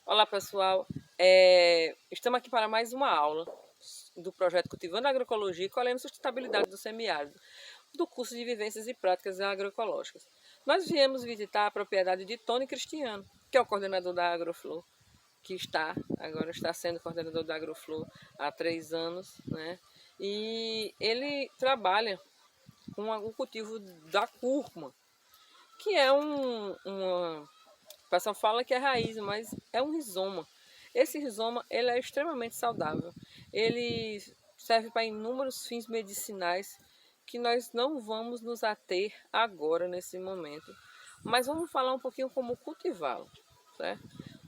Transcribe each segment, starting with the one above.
Olá pessoal, estamos aqui para mais uma aula do projeto Cultivando Agroecologia e Colhendo Sustentabilidade do Semiárido, do curso de Vivências e Práticas Agroecológicas. Nós viemos visitar a propriedade de Tony Cristiano, que é o coordenador da Agroflor, que agora está sendo coordenador da Agroflor há 3 anos, né? E ele trabalha com o cultivo da cúrcuma, que é o pessoal fala que é raiz, mas é um rizoma. Esse rizoma ele é extremamente saudável. Ele serve para inúmeros fins medicinais que nós não vamos nos ater agora nesse momento. Mas vamos falar um pouquinho como cultivá-lo, certo?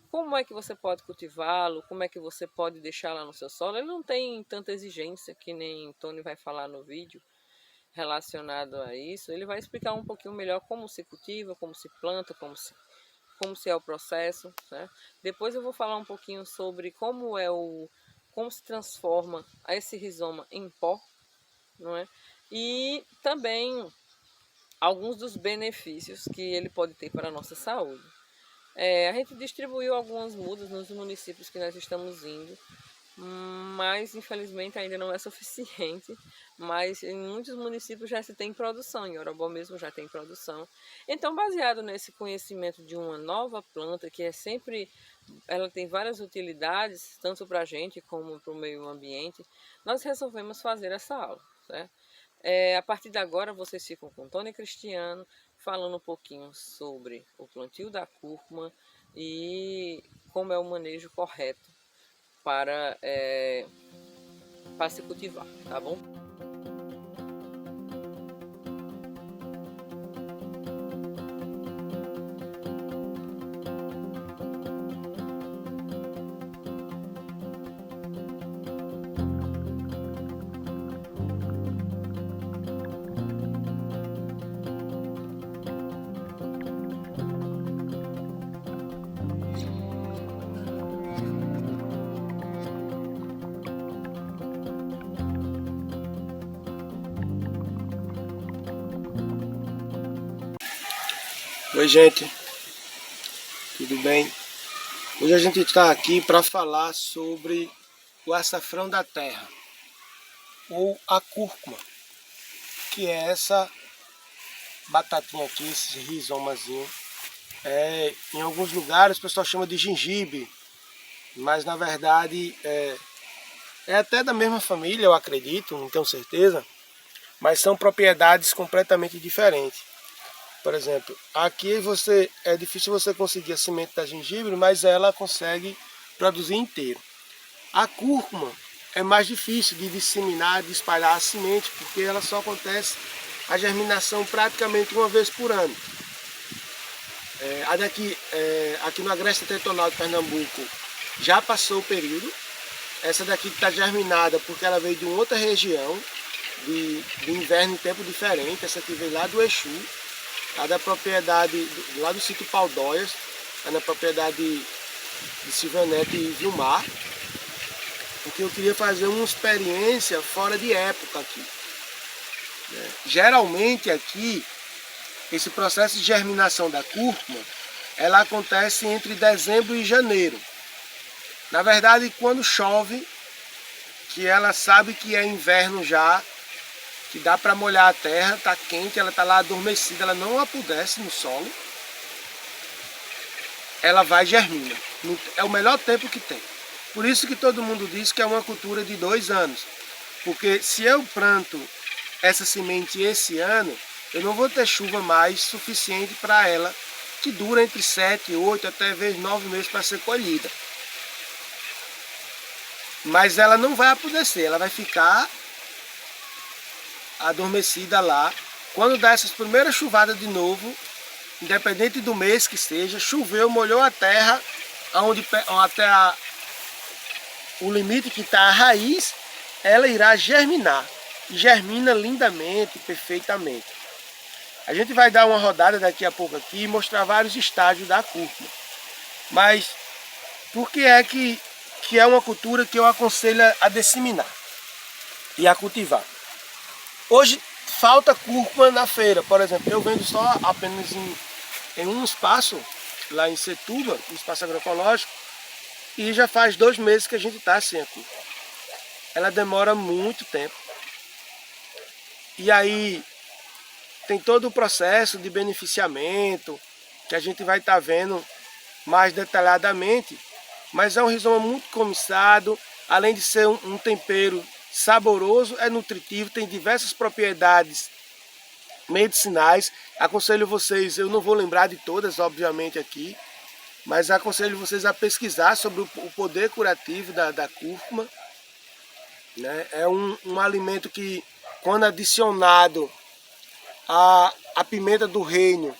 Como é que você pode cultivá-lo? Como é que você pode deixar lá no seu solo? Ele não tem tanta exigência que nem Tony vai falar no vídeo relacionado a isso. Ele vai explicar um pouquinho melhor como se cultiva, como se planta, como se é o processo, né? Depois eu vou falar um pouquinho sobre como se transforma esse rizoma em pó, não é? E também alguns dos benefícios que ele pode ter para a nossa saúde. A gente distribuiu algumas mudas nos municípios que nós estamos indo, mas infelizmente ainda não é suficiente. Mas em muitos municípios já se tem produção, em Orobó mesmo já tem produção. Então, baseado nesse conhecimento de uma nova planta, que ela tem várias utilidades, tanto para a gente como para o meio ambiente, nós resolvemos fazer essa aula, certo? A partir de agora vocês ficam com Tony Cristiano, falando um pouquinho sobre o plantio da cúrcuma e como é o manejo correto para, para se cultivar, tá bom? Oi gente, tudo bem? Hoje a gente está aqui para falar sobre o açafrão da terra, ou a cúrcuma, que é essa batatinha aqui, esse rizomazinho. Em alguns lugares o pessoal chama de gengibre, mas na verdade é até da mesma família, eu acredito, não tenho certeza, mas são propriedades completamente diferentes. Por exemplo, aqui é difícil você conseguir a semente da gengibre, mas ela consegue produzir inteiro. A cúrcuma é mais difícil de disseminar, de espalhar a semente, porque ela só acontece a germinação praticamente uma vez por ano. Aqui no Agreste Setentrional de Pernambuco já passou o período. Essa daqui está germinada porque ela veio de uma outra região, de inverno em tempo diferente. Essa aqui veio lá do Exu, lá da propriedade, lá do sítio Paudóias, lá na propriedade de Silvanete e Vilmar, porque eu queria fazer uma experiência fora de época aqui. Geralmente aqui, esse processo de germinação da cúrcuma, ela acontece entre dezembro e janeiro. Na verdade, quando chove, que ela sabe que é inverno já, que dá para molhar a terra, está quente, ela está lá adormecida, ela não apodrece no solo, ela vai e germina. É o melhor tempo que tem. Por isso que todo mundo diz que é uma cultura de 2 anos. Porque se eu planto essa semente esse ano, eu não vou ter chuva mais suficiente para ela, que dura entre 7, 8, até 9 meses para ser colhida. Mas ela não vai apodrecer, ela vai ficar adormecida lá. Quando dá essas primeiras chuvadas de novo, independente do mês que seja, choveu, molhou a terra, até o limite que está a raiz, ela irá germinar. E germina lindamente, perfeitamente. A gente vai dar uma rodada daqui a pouco aqui e mostrar vários estágios da cúrcuma. Mas por que é que é uma cultura que eu aconselho a disseminar e a cultivar? Hoje falta cúrcuma na feira, por exemplo, eu vendo só apenas em um espaço, lá em Setúbal, um espaço agroecológico, E já faz 2 meses que a gente está sem a cúrcuma. Ela demora muito tempo. E aí tem todo o processo de beneficiamento que a gente vai estar vendo mais detalhadamente. Mas é um rizoma muito cobiçado, além de ser um tempero saboroso, é nutritivo, tem diversas propriedades medicinais. Aconselho vocês, eu não vou lembrar de todas, obviamente, aqui, mas aconselho vocês a pesquisar sobre o poder curativo da cúrcuma. Né? É um alimento que, quando adicionado à pimenta do reino,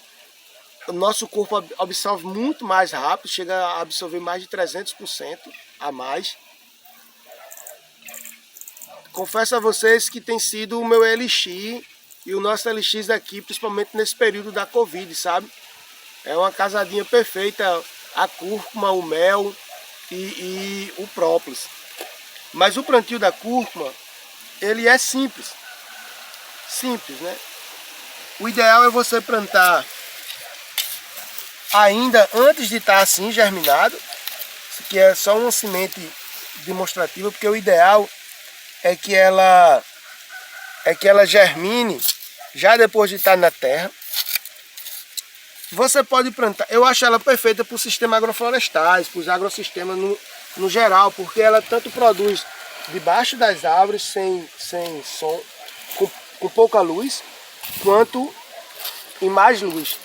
o nosso corpo absorve muito mais rápido, chega a absorver mais de 300% a mais. Confesso a vocês que tem sido o meu elixir e o nosso elixir aqui, principalmente nesse período da Covid, sabe? É uma casadinha perfeita, a cúrcuma, o mel e o própolis. Mas o plantio da cúrcuma, ele é simples. Simples, né? O ideal é você plantar ainda antes de estar assim germinado. Isso aqui é só uma semente demonstrativa, porque o ideal é que ela germine já depois de estar na terra. Você pode plantar, eu acho ela perfeita para o sistema agroflorestais, para os agrossistemas no geral, porque ela tanto produz debaixo das árvores, sem som, com pouca luz, quanto em mais luz.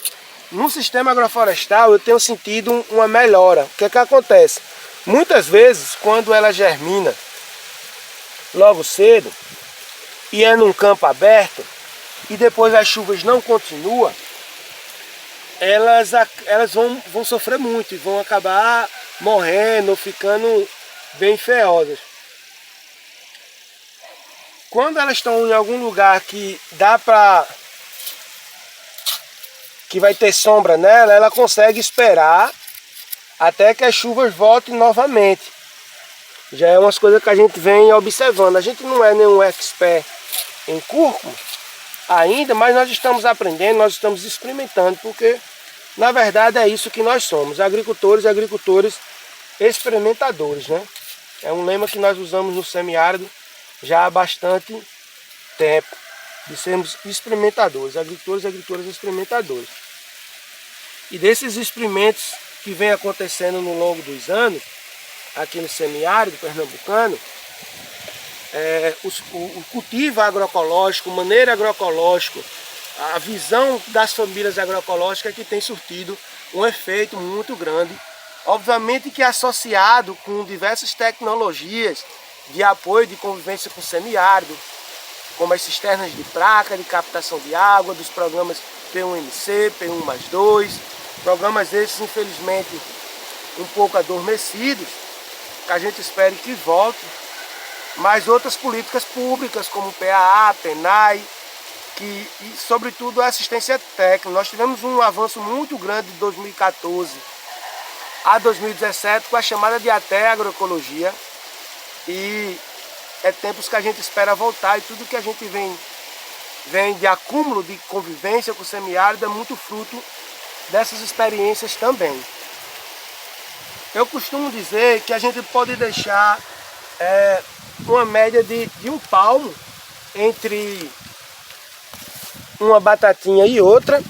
No sistema agroflorestal eu tenho sentido uma melhora. O que é que acontece? Muitas vezes, quando ela germina logo cedo e é num campo aberto e depois as chuvas não continuam, elas vão sofrer muito e vão acabar morrendo, ficando bem feiosas. Quando elas estão em algum lugar que dá para que vai ter sombra nela, ela consegue esperar até que as chuvas voltem novamente. Já é umas coisas que a gente vem observando. A gente não é nenhum expert em cúrcuma ainda, mas nós estamos aprendendo, nós estamos experimentando, porque na verdade é isso que nós somos, agricultores experimentadores, né? É um lema que nós usamos no semiárido já há bastante tempo, de sermos experimentadores, agricultores experimentadores. E desses experimentos que vem acontecendo no longo dos anos, aqui no semiárido pernambucano, o cultivo agroecológico, o manejo agroecológico, a visão das famílias agroecológicas que tem surtido um efeito muito grande. Obviamente que associado com diversas tecnologias de apoio de convivência com o semiárido, como as cisternas de placa, de captação de água, dos programas P1MC, P1+2, programas esses infelizmente um pouco adormecidos, que a gente espere que voltem, mas outras políticas públicas como PAA, PENAI, e sobretudo a assistência técnica. Nós tivemos um avanço muito grande de 2014 a 2017 com a chamada de ATE Agroecologia, e é tempos que a gente espera voltar, e tudo que a gente vem de acúmulo de convivência com o semiárido é muito fruto dessas experiências também. Eu costumo dizer que a gente pode deixar uma média de 1 palmo entre uma batatinha e outra,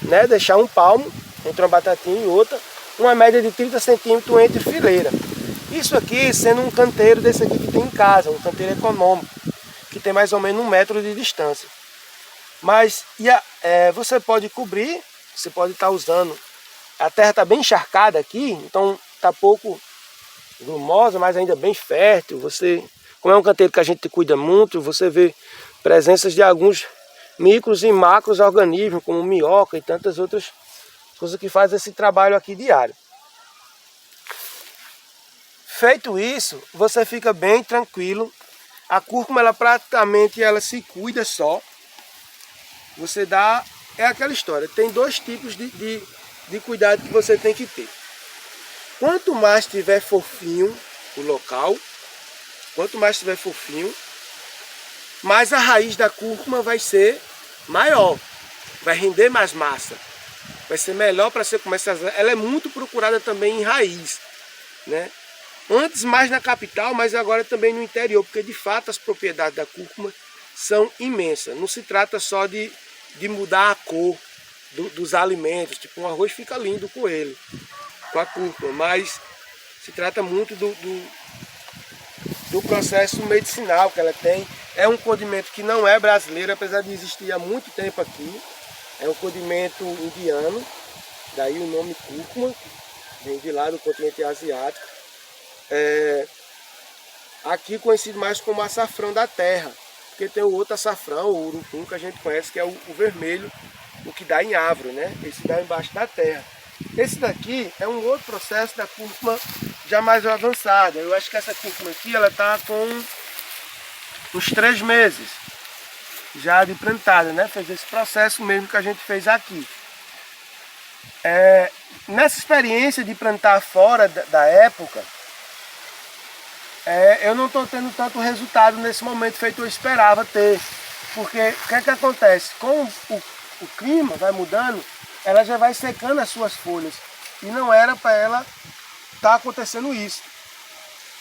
né? Deixar 1 palmo entre uma batatinha e outra, uma média de 30 centímetros entre fileira. Isso aqui sendo um canteiro desse aqui que tem em casa, um canteiro econômico, que tem mais ou menos 1 metro de distância. Mas você pode cobrir, você pode estar usando, a terra está bem encharcada aqui, então está pouco grumosa, mas ainda bem fértil. Como é um canteiro que a gente cuida muito, você vê presenças de alguns micros e macros organismos, como minhoca e tantas outras coisas que fazem esse trabalho aqui diário. Feito isso, você fica bem tranquilo. A cúrcuma, ela praticamente se cuida só. Você dá, é aquela história, tem 2 tipos de cuidado que você tem que ter. Quanto mais tiver fofinho o local, mais a raiz da cúrcuma vai ser maior, vai render mais massa, vai ser melhor para você começar. Ela é muito procurada também em raiz, né? Antes mais na capital, mas agora também no interior, porque de fato as propriedades da cúrcuma são imensas. Não se trata só de mudar a cor dos alimentos, tipo um arroz fica lindo com ele, com a cúrcuma, mas se trata muito do processo medicinal que ela tem. É um condimento que não é brasileiro, apesar de existir há muito tempo aqui. É um condimento indiano, daí o nome cúrcuma, vem de lá do continente asiático. Aqui conhecido mais como açafrão da terra, porque tem o outro açafrão, o urucum, que a gente conhece, que é o vermelho, o que dá em árvore, né? Esse dá embaixo da terra. Esse daqui é um outro processo da cúrcuma já mais avançada. Eu acho que essa cúrcuma aqui, ela está com uns 3 meses já de plantada, né? Fez esse processo mesmo que a gente fez aqui. Nessa experiência de plantar fora da época, eu não estou tendo tanto resultado nesse momento feito eu esperava ter. Porque o que é que acontece? Com o clima vai mudando, ela já vai secando as suas folhas. E não era para ela estar acontecendo isso.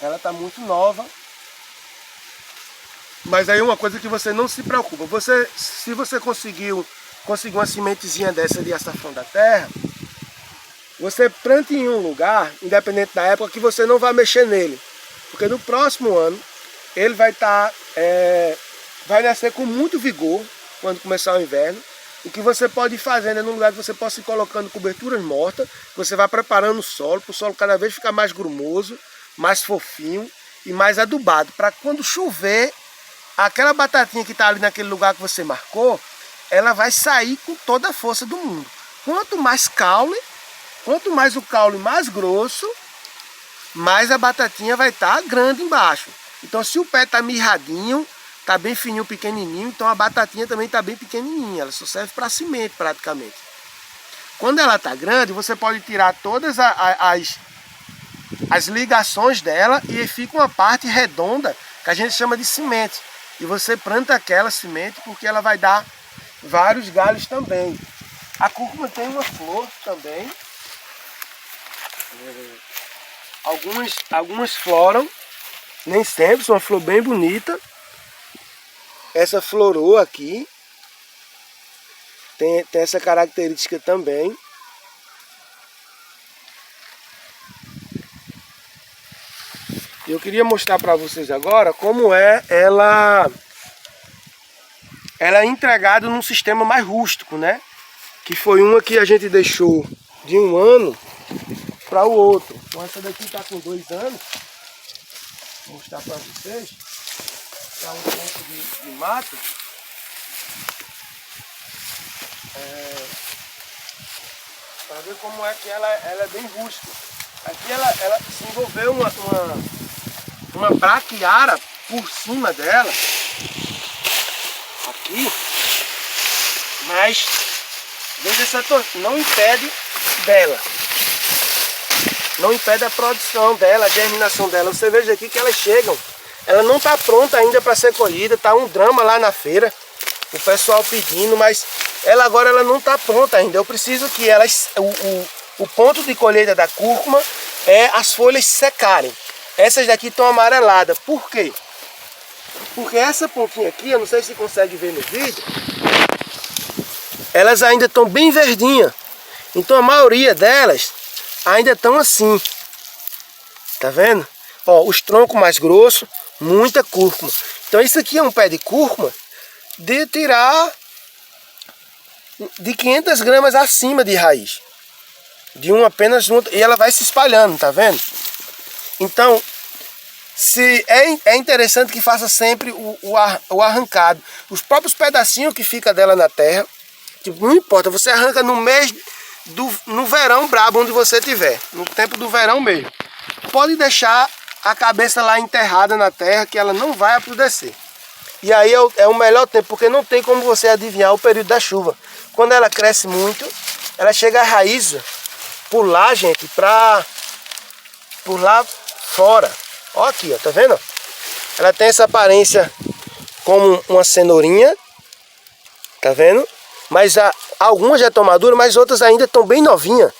Ela está muito nova. Mas aí uma coisa que você não se preocupa. Se você conseguir uma sementezinha dessa de açafrão da terra, você planta em um lugar, independente da época, que você não vai mexer nele. Porque no próximo ano ele vai vai nascer com muito vigor quando começar o inverno. O que você pode ir fazendo é num lugar que você possa ir colocando coberturas mortas, você vai preparando o solo, para o solo cada vez ficar mais grumoso, mais fofinho e mais adubado. Para quando chover, aquela batatinha que está ali naquele lugar que você marcou, ela vai sair com toda a força do mundo. Quanto mais o caule mais grosso, mais a batatinha vai estar grande embaixo. Então se o pé está mirradinho, está bem fininho, pequenininho, então a batatinha também está bem pequenininha. Ela só serve para semente praticamente. Quando ela está grande, você pode tirar todas as ligações dela e fica uma parte redonda que a gente chama de semente. E você planta aquela semente porque ela vai dar vários galhos também. A cúrcuma tem uma flor também. Algumas floram, nem sempre, são uma flor bem bonita. Essa florou aqui, tem essa característica também. Eu queria mostrar para vocês agora como ela é entregada num sistema mais rústico, né? Que foi uma que a gente deixou de um ano para o outro. Então essa daqui está com 2 anos. Vou mostrar para vocês. Está um ponto de mato. Para ver como é que ela é bem rústica. Aqui ela se envolveu uma braquiara por cima dela. Aqui. Mas veja essa não impede dela. Não impede a produção dela, a germinação dela. Você veja aqui que elas chegam. Ela não está pronta ainda para ser colhida. Está um drama lá na feira. O pessoal pedindo, mas ela agora não está pronta ainda. Eu preciso que o ponto de colheita da cúrcuma é as folhas secarem. Essas daqui estão amareladas. Por quê? Porque essa pontinha aqui, eu não sei se consegue ver no vídeo, elas ainda estão bem verdinhas. Então a maioria delas ainda estão assim. Tá vendo? Ó, os troncos mais grossos, muita cúrcuma. Então isso aqui é um pé de cúrcuma de tirar de 500 gramas acima de raiz. De uma apenas junto. E ela vai se espalhando, tá vendo? Então, é interessante que faça sempre o arrancado. Os próprios pedacinhos que fica dela na terra, tipo, não importa, você arranca no mês no verão brabo onde você estiver, no tempo do verão mesmo. Pode deixar a cabeça lá enterrada na terra que ela não vai apodrecer. E aí é o melhor tempo, porque não tem como você adivinhar o período da chuva. Quando ela cresce muito, ela chega a raiz por lá, gente, por lá fora. Ó aqui, ó, tá vendo? Ela tem essa aparência como uma cenourinha, tá vendo? Mas algumas já estão maduras, mas outras ainda estão bem novinhas.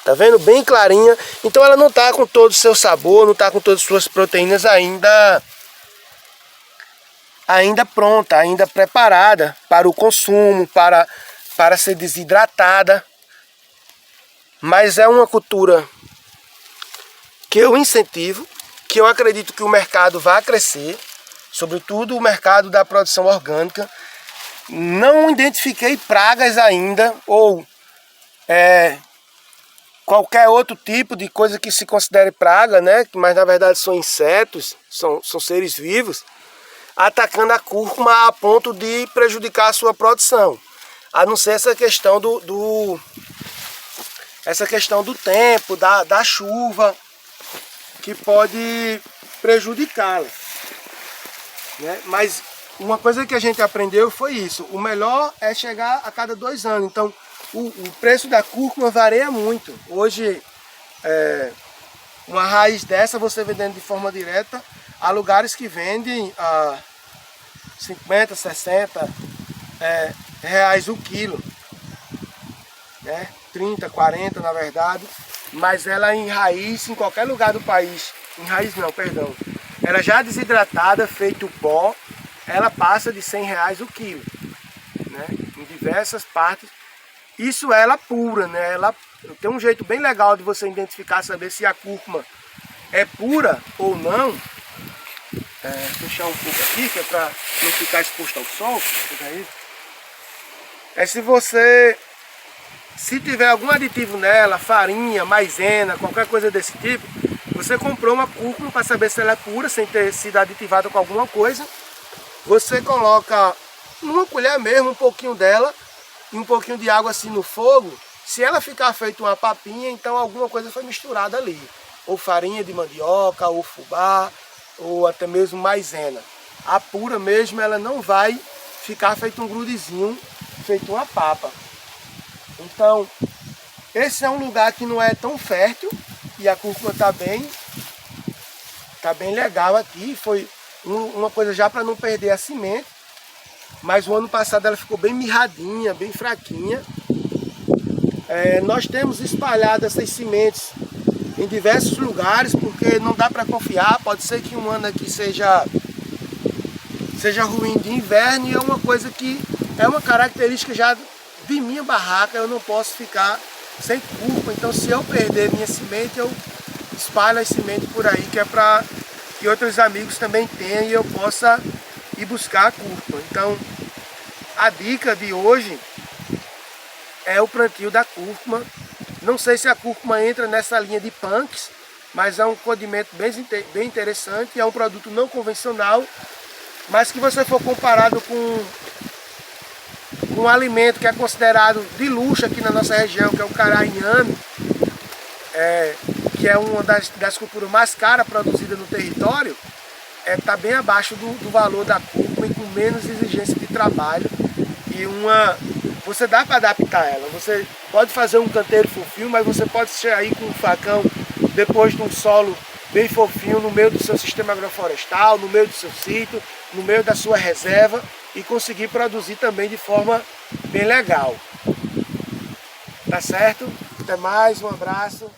Tá vendo? Bem clarinha. Então ela não tá com todo o seu sabor, não tá com todas as suas proteínas ainda pronta, ainda preparada para o consumo, para ser desidratada. Mas é uma cultura que eu incentivo, que eu acredito que o mercado vai crescer, sobretudo o mercado da produção orgânica. Não identifiquei pragas ainda, ou qualquer outro tipo de coisa que se considere praga, né? Mas na verdade são insetos, são seres vivos, atacando a cúrcuma a ponto de prejudicar a sua produção. A não ser essa questão do tempo, da chuva, que pode prejudicá-la, né? Mas uma coisa que a gente aprendeu foi isso: o melhor é chegar a cada 2 anos. Então o preço da cúrcuma varia muito. Hoje uma raiz dessa você vendendo de forma direta, há lugares que vendem a 50, 60 reais o quilo, né? 30, 40 na verdade. Mas ela em raiz, em qualquer lugar do país, em raiz não, perdão, ela já desidratada, feito pó, ela passa de 100 reais o quilo, né? Em diversas partes. Isso é ela pura, né? Ela tem um jeito bem legal de você identificar, saber se a cúrcuma é pura ou não. Fechar um pouco aqui, que é para não ficar exposto ao sol. Se tiver algum aditivo nela, farinha, maisena, qualquer coisa desse tipo, você comprou uma cúrcuma para saber se ela é pura, sem ter sido aditivada com alguma coisa. Você coloca numa colher mesmo, um pouquinho dela, e um pouquinho de água assim no fogo. Se ela ficar feita uma papinha, então alguma coisa foi misturada ali. Ou farinha de mandioca, ou fubá, ou até mesmo maisena. A pura mesmo, ela não vai ficar feito um grudezinho, feito uma papa. Então, esse é um lugar que não é tão fértil e a cúrcuma tá bem legal aqui. Foi uma coisa já para não perder a semente, mas o ano passado ela ficou bem mirradinha, bem fraquinha. Nós temos espalhado essas sementes em diversos lugares, porque não dá para confiar. Pode ser que um ano aqui seja ruim de inverno, e é uma coisa que é uma característica já de minha barraca. Eu não posso ficar sem cúrcuma. Então, se eu perder minha semente, eu espalho as sementes por aí, que é para que outros amigos também tenham e eu possa ir buscar a cúrcuma. Então, a dica de hoje é o plantio da cúrcuma. Não sei se a cúrcuma entra nessa linha de punks, mas é um condimento bem interessante. É um produto não convencional, mas que você for comparado com um alimento que é considerado de luxo aqui na nossa região, que é o cará inhame, que é uma das culturas mais caras produzidas no território, está bem abaixo do valor da cúrcuma e com menos exigência de trabalho. E você dá para adaptar ela. Você pode fazer um canteiro fofinho, mas você pode sair com um facão depois de um solo bem fofinho no meio do seu sistema agroflorestal, no meio do seu sítio, no meio da sua reserva, e conseguir produzir também de forma bem legal. Tá certo? Até mais, um abraço.